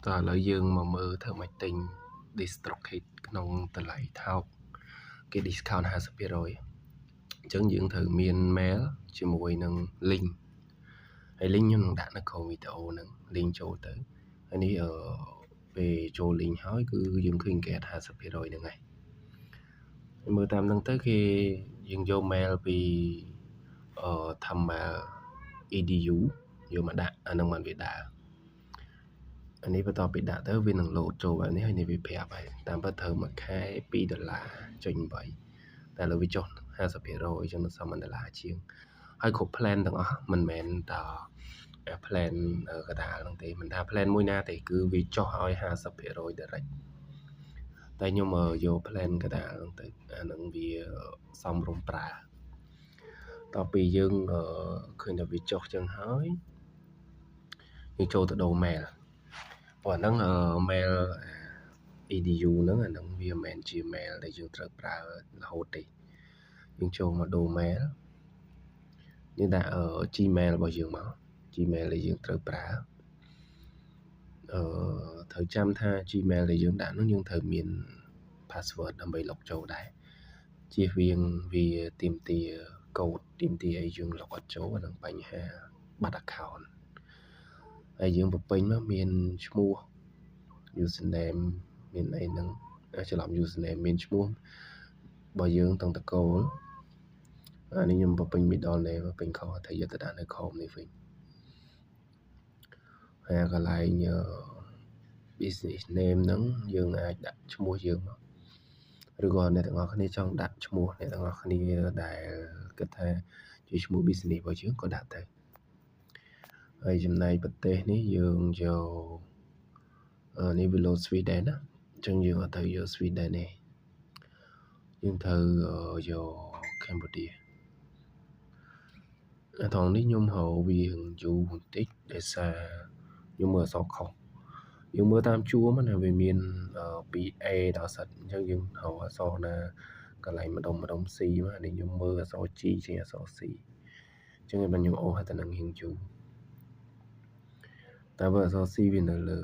តើឥឡូវយើងមកមើលធ្វើម៉េចទិញ DistroKid ក្នុងតម្លៃថោកគេ discount 50%អញ្ចឹងយើងត្រូវមាន mail ជាមួយនឹង link ហើយ link ខ្ញុំនឹងដាក់នៅក្រោមវីដេអូហ្នឹង link ចូលទៅហើយនេះពេលចូល link ហើយគឺយើងឃើញគេ 50% ហ្នឹងហើយមើលតាមហ្នឹងទៅគេយើងយក mail ពីThamel edu យកមកដាក់អាហ្នឹងมันវាដើរអានេះបន្ទាប់ពីដាក់ទៅវានឹង load ចូលបែបនេះហើយនេះវាប្រាប់ហើយតាមពិតត្រូវមួយខែ$2.8តែឥឡូវវាចុះ 50% អញ្ចឹងនៅសល់$1ជាងហើយគ្រប់ plan ទាំងអស់មិនមែនតែ plan កណ្ដាលហ្នឹងទេមិនថា plan មួយណាទេគឺវាចុះឲ្យ 50% direct តែខ្ញុំយក plan កណ្ដាលហ្នឹងទៅអាហ្នឹងវាសមរម្យប្រើតទៅពីយើងឃើញថាវាចុះចឹងហើយយើងចូលទៅដូរ mail ព្រោះអាហ្នឹង mail edu ហ្នឹងអាហ្នឹងវាមិនមែនជា mail ដែលយើងត្រូវប្រើរហូតទេយើងចូលមកដូរ mail យើងដាក់ Gmail របស់យើងមក Gmail ដែលយើងត្រូវប្រើត្រូវចាំថា Gmail ដែលយើងដាក់ហ្នឹងយើងត្រូវមាន password ដើម្បីលុកចូលដែរជៀសវាងវាទាមទារ code ទាមទារឲ្យយើងលុកអត់ចូលអានឹងបញ្ហាបាត់ account ហើយយើងបំពេញមកមានឈ្មោះ username មានអីហ្នឹងច្រឡំ username មានឈ្មោះរបស់យើងទាំងតកូលអានេះខ្ញុំបំពេញ middle name បំពេញខុសតែយកទៅដាក់នៅក្រោមនេះវិញហើយកន្លែងbusiness name ហ្នឹងយើងអាចដាក់ឈ្មោះយើងមកឬក៏អ្នកទាំងអស់គ្នាចង់ដាក់ឈ្មោះអ្នកទាំងអស់គ្នាដែលគិតថាជាឈ្មោះ business របស់យើងក៏ដាក់ទៅហើយចំណែកប្រទេសនេះយើងយកនេះវាលោត Sweden ណាអញ្ចឹងយើងអត់ត្រូវយក Sweden ទេយើងត្រូវយក Cambodia អាត្រង់នេះខ្ញុំហៅវាយូរបន្តិចដោយសារខ្ញុំមើលអក្សរខុសយើងមើលតាមជួរមកណាវាមានពី A ដល់ Z អញ្ចឹងយើងហៅអក្សរណាកន្លែងម្ដុំ C មកនេះខ្ញុំមើលអក្សរ G ជាអក្សរ C អញ្ចឹងឲ្យខ្ញុំអូសទៅនឹងរៀងយូរតែបើអក្សរ C វានៅលើ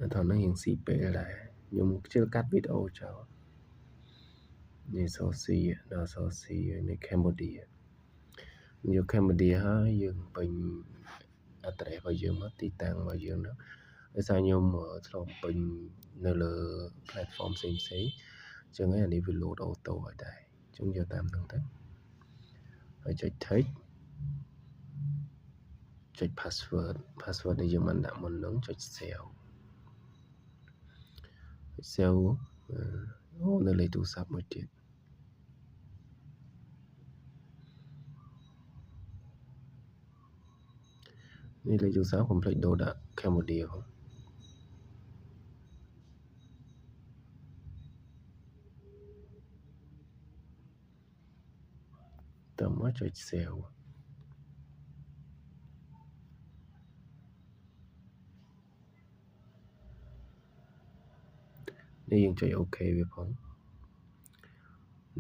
អាត្រង់ហ្នឹងរៀង C ពេលដែរខ្ញុំខ្ជិលកាត់វីដេអូចោលនេះអក្សរ C ដល់អក្សរ C នេះ Cambodia យក Cambodia ហើយយើងពេញ address របស់យើងមកទីតាំងរបស់យើងហ្នឹងដោយសារខ្ញុំធ្លាប់ពេញនៅលើ platform ផ្សេងៗអញ្ចឹងអានេះវា load auto ឲ្យដែរអញ្ចឹងយកតាមហ្នឹងទៅហើយចុច text ចុច password ដែលយើងបានដាក់មុនហ្នឹងចុច save អូនៅលេខទូរស័ព្ទមួយទៀតនេះលេខទូរស័ព្ទ complete ដូរដាក់ Cambodia ផងតើមកចុច save នេះយើងចុច OK វាផង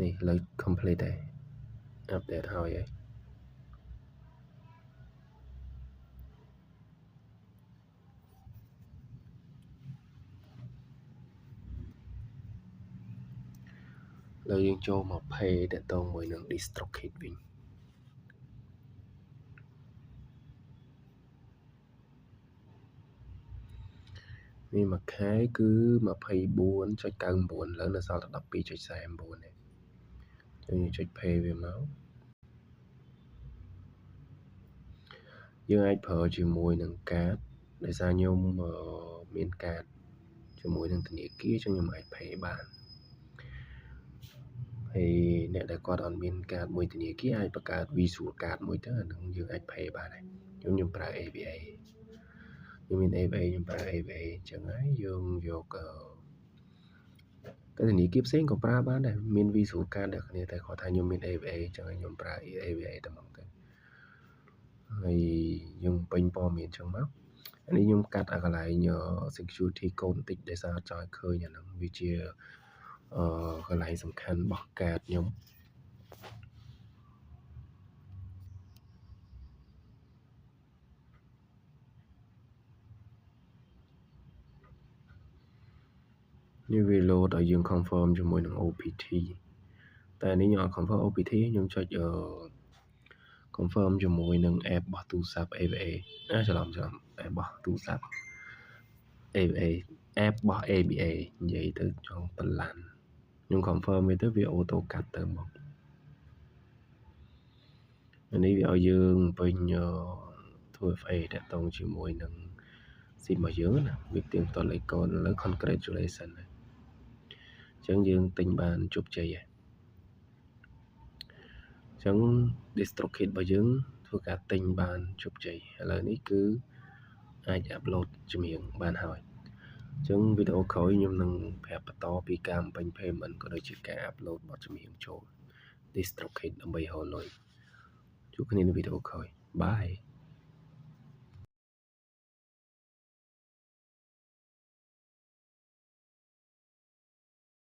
នេះលើ complete ដែរ update ហើយឥឡូវយើងចូលមក pay តទៅមួយនឹង DistroKid វិញនេះមួយខែគឺ 24.99 ឥឡូវនៅសល់តែ 12.49 ទេយើងចុច pay វាមកយើងអាចប្រើជាមួយនឹងកាតដោយសារខ្ញុំមានកាតជាមួយនឹងធនាគារអញ្ចឹងខ្ញុំអាច pay បានហើយអ្នកដែលគាត់អត់មានកាតមួយធនាគារអាចបង្កើត Visual Card មួយទៅអានឹងយើងអាច pay បានដែរខ្ញុំប្រើ AVA ខ្ញុំមាន AVA ខ្ញុំប្រើ AVA អញ្ចឹងហើយយើងយកតែធនាគារផ្សេងក៏ប្រើបានដែរមាន Visual Card ដូចគ្នាតែគាត់ថាខ្ញុំមាន AVA អញ្ចឹងហើយខ្ញុំប្រើ AVA តែហ្មងទៅហើយយើងពេញព័ត៌មានអញ្ចឹងមកអានេះខ្ញុំកាត់កន្លែង security code បន្តិចដោយសារចង់ឲ្យឃើញអាហ្នឹងវាជាកន្លែងសំខាន់របស់កាតខ្ញុំ នេះវា load ឲ្យយើង confirm ជាមួយនឹង OPT តែនេះខ្ញុំអត់ confirm OPT ខ្ញុំចុចconfirm ជាមួយនឹង app របស់ទូរស័ព្ទ AVA ច្រឡំ app របស់ទូរស័ព្ទ AVA app របស់ ABA និយាយទៅចង់បន្លាន់ខ្ញុំ confirm វាទៅវា auto កាត់ទៅមកនេះវាឲ្យយើងពេញធ្វើ FA តាក់ទងជាមួយនឹង SIM របស់យើងណាវាផ្ទៀងផ្ទាត់លេខកូដឥឡូវ congratulation អញ្ចឹងយើងទិញបានជោគជ័យហើយអញ្ចឹង DistroKid របស់យើងធ្វើការទិញបានជោគជ័យឥឡូវនេះគឺអាច upload ចម្រៀងបានហើយអញ្ចឹងវីដេអូក្រោយខ្ញុំនឹងប្រាប់បន្តពីការបំពេញ payment ក៏ដូចជាការ upload បទចម្រៀងចូល DistroKid ដើម្បីរកលុយជួបគ្នានៅវីដេអូក្រោយបាយ